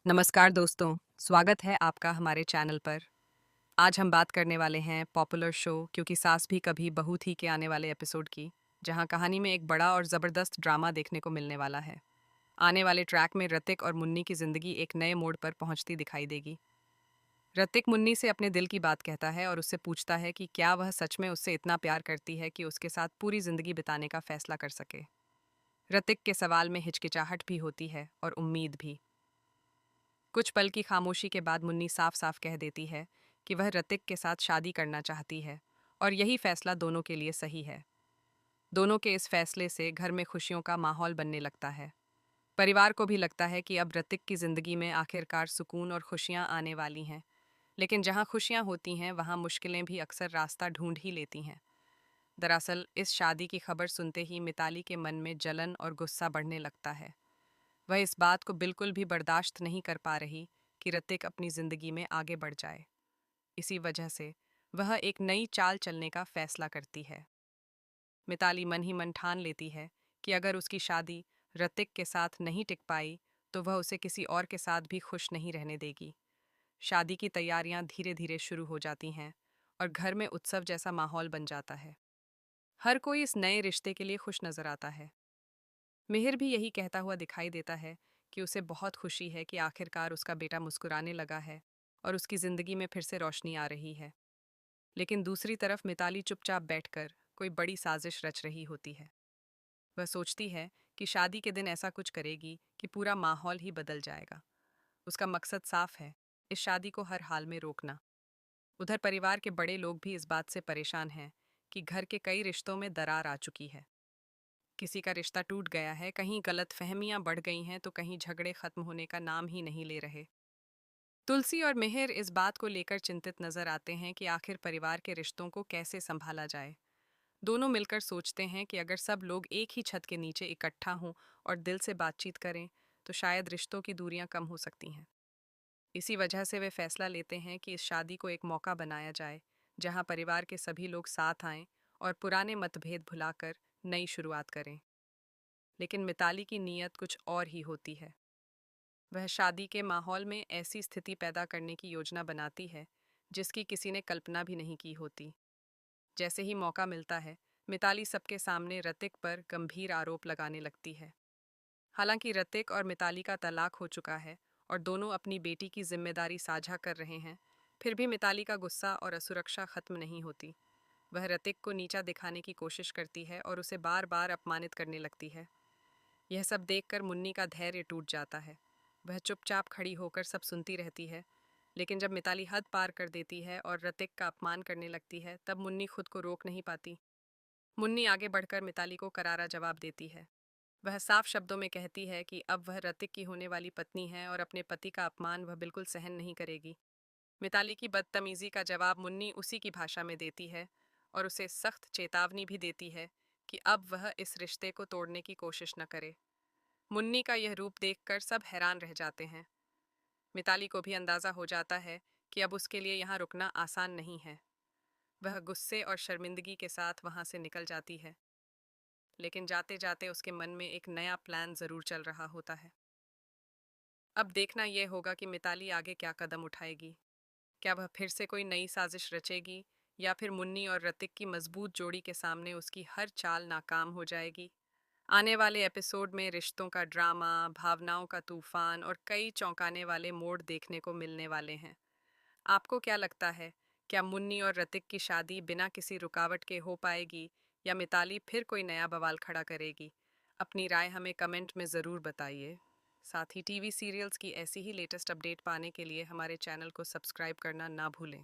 नमस्कार दोस्तों, स्वागत है आपका हमारे चैनल पर। आज हम बात करने वाले हैं पॉपुलर शो क्योंकि सास भी कभी बहू थी के आने वाले एपिसोड की, जहां कहानी में एक बड़ा और ज़बरदस्त ड्रामा देखने को मिलने वाला है। आने वाले ट्रैक में ऋतिक और मुन्नी की जिंदगी एक नए मोड़ पर पहुंचती दिखाई देगी। ऋतिक मुन्नी से अपने दिल की बात कहता है और उससे पूछता है कि क्या वह सच में उससे इतना प्यार करती है कि उसके साथ पूरी जिंदगी बिताने का फैसला कर सके। ऋतिक के सवाल में हिचकिचाहट भी होती है और उम्मीद भी। कुछ पल की खामोशी के बाद मुन्नी साफ साफ कह देती है कि वह ऋतिक के साथ शादी करना चाहती है और यही फैसला दोनों के लिए सही है। दोनों के इस फैसले से घर में खुशियों का माहौल बनने लगता है। परिवार को भी लगता है कि अब ऋतिक की जिंदगी में आखिरकार सुकून और खुशियां आने वाली हैं। लेकिन जहां खुशियां होती हैं वहां मुश्किलें भी अक्सर रास्ता ढूंढ ही लेती हैं। दरअसल इस शादी की खबर सुनते ही मिताली के मन में जलन और गुस्सा बढ़ने लगता है। वह इस बात को बिल्कुल भी बर्दाश्त नहीं कर पा रही कि ऋतिक अपनी जिंदगी में आगे बढ़ जाए। इसी वजह से वह एक नई चाल चलने का फैसला करती है। मिताली मन ही मन ठान लेती है कि अगर उसकी शादी ऋतिक के साथ नहीं टिक पाई तो वह उसे किसी और के साथ भी खुश नहीं रहने देगी। शादी की तैयारियां धीरे धीरे शुरू हो जाती हैं और घर में उत्सव जैसा माहौल बन जाता है। हर कोई इस नए रिश्ते के लिए खुश नजर आता है। मिहिर भी यही कहता हुआ दिखाई देता है कि उसे बहुत खुशी है कि आखिरकार उसका बेटा मुस्कुराने लगा है और उसकी जिंदगी में फिर से रोशनी आ रही है। लेकिन दूसरी तरफ मिताली चुपचाप बैठकर कोई बड़ी साजिश रच रही होती है। वह सोचती है कि शादी के दिन ऐसा कुछ करेगी कि पूरा माहौल ही बदल जाएगा। उसका मकसद साफ है, इस शादी को हर हाल में रोकना। उधर परिवार के बड़े लोग भी इस बात से परेशान हैं कि घर के कई रिश्तों में दरार आ चुकी है। किसी का रिश्ता टूट गया है, कहीं गलतफहमियां बढ़ गई हैं तो कहीं झगड़े खत्म होने का नाम ही नहीं ले रहे। तुलसी और मिहिर इस बात को लेकर चिंतित नजर आते हैं कि आखिर परिवार के रिश्तों को कैसे संभाला जाए। दोनों मिलकर सोचते हैं कि अगर सब लोग एक ही छत के नीचे इकट्ठा हों और दिल से बातचीत करें तो शायद रिश्तों की दूरियां कम हो सकती हैं। इसी वजह से वे फैसला लेते हैं कि इस शादी को एक मौका बनाया जाए जहां परिवार के सभी लोग साथ आएं और पुराने मतभेद भुलाकर नई शुरुआत करें। लेकिन मिताली की नीयत कुछ और ही होती है। वह शादी के माहौल में ऐसी स्थिति पैदा करने की योजना बनाती है जिसकी किसी ने कल्पना भी नहीं की होती। जैसे ही मौका मिलता है, मिताली सबके सामने ऋतिक पर गंभीर आरोप लगाने लगती है। हालांकि ऋतिक और मिताली का तलाक हो चुका है और दोनों अपनी बेटी की जिम्मेदारी साझा कर रहे हैं, फिर भी मिताली का गुस्सा और असुरक्षा खत्म नहीं होती। वह ऋतिक को नीचा दिखाने की कोशिश करती है और उसे बार बार अपमानित करने लगती है। यह सब देखकर मुन्नी का धैर्य टूट जाता है। वह चुपचाप खड़ी होकर सब सुनती रहती है। लेकिन जब मिताली हद पार कर देती है और ऋतिक का अपमान करने लगती है तब मुन्नी खुद को रोक नहीं पाती। मुन्नी आगे बढ़कर मिताली को करारा जवाब देती है। वह साफ शब्दों में कहती है कि अब वह ऋतिक की होने वाली पत्नी है और अपने पति का अपमान वह बिल्कुल सहन नहीं करेगी। मिताली की बदतमीजी का जवाब मुन्नी उसी की भाषा में देती है और उसे सख्त चेतावनी भी देती है कि अब वह इस रिश्ते को तोड़ने की कोशिश न करे। मुन्नी का यह रूप देखकर सब हैरान रह जाते हैं। मिताली को भी अंदाजा हो जाता है कि अब उसके लिए यहाँ रुकना आसान नहीं है। वह गुस्से और शर्मिंदगी के साथ वहां से निकल जाती है। लेकिन जाते जाते उसके मन में एक नया प्लान जरूर चल रहा होता है। अब देखना यह होगा कि मिताली आगे क्या कदम उठाएगी। क्या वह फिर से कोई नई साजिश रचेगी या फिर मुन्नी और ऋतिक की मजबूत जोड़ी के सामने उसकी हर चाल नाकाम हो जाएगी। आने वाले एपिसोड में रिश्तों का ड्रामा, भावनाओं का तूफान और कई चौंकाने वाले मोड़ देखने को मिलने वाले हैं। आपको क्या लगता है, क्या मुन्नी और ऋतिक की शादी बिना किसी रुकावट के हो पाएगी या मिताली फिर कोई नया बवाल खड़ा करेगी? अपनी राय हमें कमेंट में ज़रूर बताइए। साथ ही टीवी सीरियल्स की ऐसी ही लेटेस्ट अपडेट पाने के लिए हमारे चैनल को सब्सक्राइब करना ना भूलें।